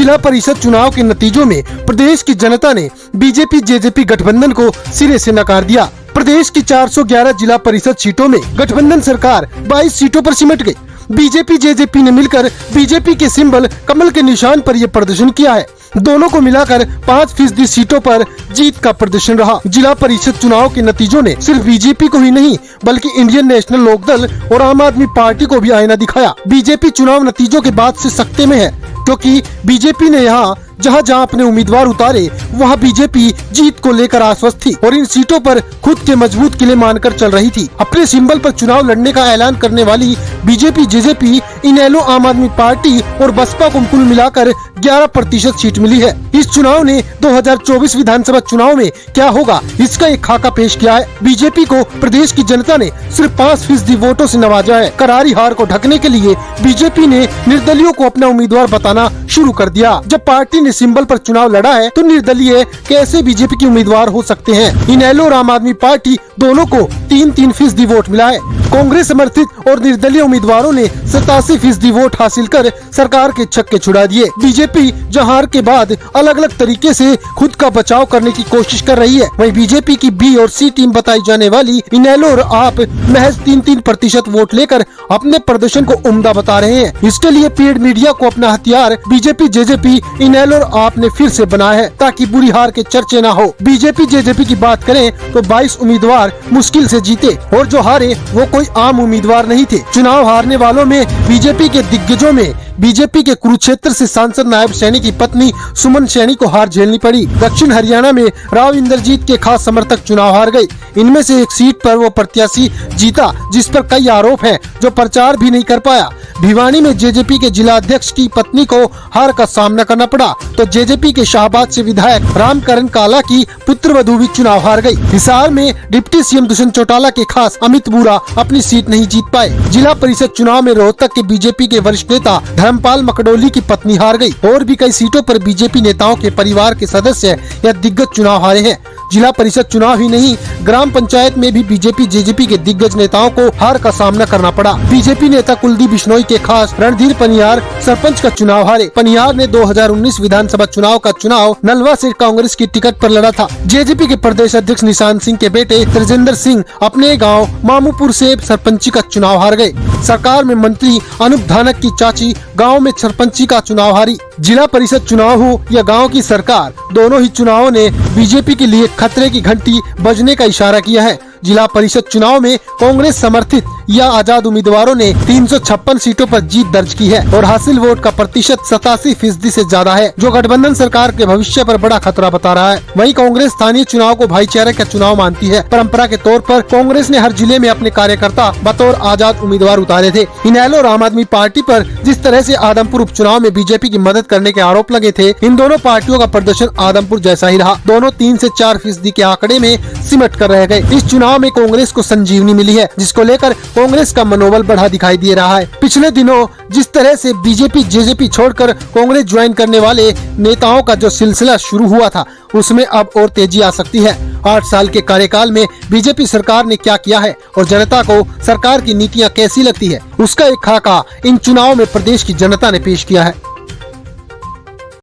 जिला परिषद चुनाव के नतीजों में प्रदेश की जनता ने बीजेपी जेजेपी गठबंधन को सिरे से नकार दिया। प्रदेश की 411 जिला परिषद सीटों में गठबंधन सरकार 22 सीटों पर सिमट गई। बीजेपी जेजेपी ने मिलकर बीजेपी के सिंबल कमल के निशान पर यह प्रदर्शन किया है। दोनों को मिलाकर 5% सीटों पर जीत का प्रदर्शन रहा। जिला परिषद चुनाव के नतीजों ने सिर्फ बीजेपी को ही नहीं बल्कि इंडियन नेशनल लोकदल और आम आदमी पार्टी को भी आईना दिखाया। बीजेपी चुनाव नतीजों के बाद से सख्ते में है, क्योंकि बीजेपी ने यहाँ जहाँ जहाँ अपने उम्मीदवार उतारे वहाँ बीजेपी जीत को लेकर आश्वस्त थी और इन सीटों पर खुद के मजबूत किले मानकर चल रही थी। अपने सिंबल पर चुनाव लड़ने का ऐलान करने वाली बीजेपी जेजेपी, इनेलो, आम आदमी पार्टी और बसपा को कुल मिलाकर 11% सीट मिली है। इस चुनाव ने 2024 विधानसभा चुनाव में क्या होगा इसका एक खाका पेश किया है। बीजेपी को प्रदेश की जनता ने सिर्फ 5% वोटों से नवाजा है। करारी हार को ढकने के लिए बीजेपी ने निर्दलीयों को अपना उम्मीदवार बताना शुरू कर दिया। जब पार्टी ने सिंबल पर चुनाव लड़ा है तो निर्दलीय कैसे बीजेपी के उम्मीदवार हो सकते हैं। इनेलो और आम आदमी पार्टी दोनों को 3-3% वोट मिला है। कांग्रेस समर्थित और निर्दलीय उम्मीदवारों ने 87% वोट हासिल कर सरकार के छक्के छुड़ा दिए। बीजेपी जहां हार के बाद अलग अलग तरीके से खुद का बचाव करने की कोशिश कर रही है, वहीं बीजेपी की बी और सी टीम बताई जाने वाली इनेलो और आप महज 3-3% वोट लेकर अपने प्रदर्शन को उम्दा बता रहे हैं। इसके लिए पेड मीडिया को अपना हथियार बीजेपी जेजेपी, इनेलो और आप ने फिर से बनाया है ताकि बुरी हार के चर्चे न हो। बीजेपी जेजेपी की बात करें तो 22 उम्मीदवार मुश्किल से जीते और जो हारे वो कोई आम उम्मीदवार नहीं थे। चुनाव हारने वालों में बीजेपी के दिग्गजों में बीजेपी के कुरुक्षेत्र से सांसद नायब सैनी की पत्नी सुमन सैनी को हार झेलनी पड़ी। दक्षिण हरियाणा में राव इंद्रजीत के खास समर्थक चुनाव हार गए। इनमें से एक सीट पर वो प्रत्याशी जीता जिस पर कई आरोप हैं, जो प्रचार भी नहीं कर पाया। भिवानी में जेजेपी के जिला अध्यक्ष की पत्नी को हार का सामना करना पड़ा तो जेजेपी के शाहबाद से विधायक रामकरण काला की पुत्रवधू भी चुनाव हार गई। हिसार में डिप्टी सीएम दुष्यंत चौटाला के खास अमित बोरा अपनी सीट नहीं जीत पाए। जिला परिषद चुनाव में रोहतक के बीजेपी के वरिष्ठ नेता धर्मपाल मकडोली की पत्नी हार गई और भी कई सीटों पर बीजेपी नेताओं के परिवार के सदस्य या दिग्गज चुनाव हारे हैं। जिला परिषद चुनाव ही नहीं, ग्राम पंचायत में भी बीजेपी जेजेपी के दिग्गज नेताओं को हार का सामना करना पड़ा। बीजेपी नेता कुलदीप बिश्नोई के खास रणधीर पनियार सरपंच का चुनाव हारे। पनियार ने 2019 विधानसभा चुनाव का चुनाव नलवा से कांग्रेस की टिकट पर लड़ा था। जेजेपी के प्रदेश अध्यक्ष निशान सिंह के बेटे त्रिजेंद्र सिंह अपने गाँव मामूपुर से सरपंची का चुनाव हार गए। सरकार में मंत्री अनूप धानक की चाची गाँव में सरपंची का चुनाव हारी। जिला परिषद चुनाव हो या गाँव की सरकार, दोनों ही चुनावों ने बीजेपी के लिए खतरे की घंटी बजने का इशारा किया है। जिला परिषद चुनाव में कांग्रेस समर्थित या आजाद उम्मीदवारों ने 356 सीटों पर जीत दर्ज की है और हासिल वोट का प्रतिशत 87% से ज्यादा है, जो गठबंधन सरकार के भविष्य पर बड़ा खतरा बता रहा है। वहीं कांग्रेस स्थानीय चुनाव को भाईचारे का चुनाव मानती है। परंपरा के तौर पर कांग्रेस ने हर जिले में अपने कार्यकर्ता बतौर आजाद उम्मीदवार उतारे थे। इनेलो और आम आदमी पार्टी पर जिस तरह से आदमपुर उपचुनाव में बीजेपी की मदद करने के आरोप लगे थे, इन दोनों पार्टियों का प्रदर्शन आदमपुर जैसा ही रहा। दोनों 3 से 4% के आंकड़े में सिमट कर रह गए। इस चुनाव में कांग्रेस को संजीवनी मिली है, जिसको लेकर कांग्रेस का मनोबल बढ़ा दिखाई दे रहा है। पिछले दिनों जिस तरह से बीजेपी जेजेपी छोड़कर कांग्रेस ज्वाइन करने वाले नेताओं का जो सिलसिला शुरू हुआ था, उसमें अब और तेजी आ सकती है। 8 साल के कार्यकाल में बीजेपी सरकार ने क्या किया है और जनता को सरकार की नीतियां कैसी लगती है, उसका एक खाका इन चुनाव में प्रदेश की जनता ने पेश किया है।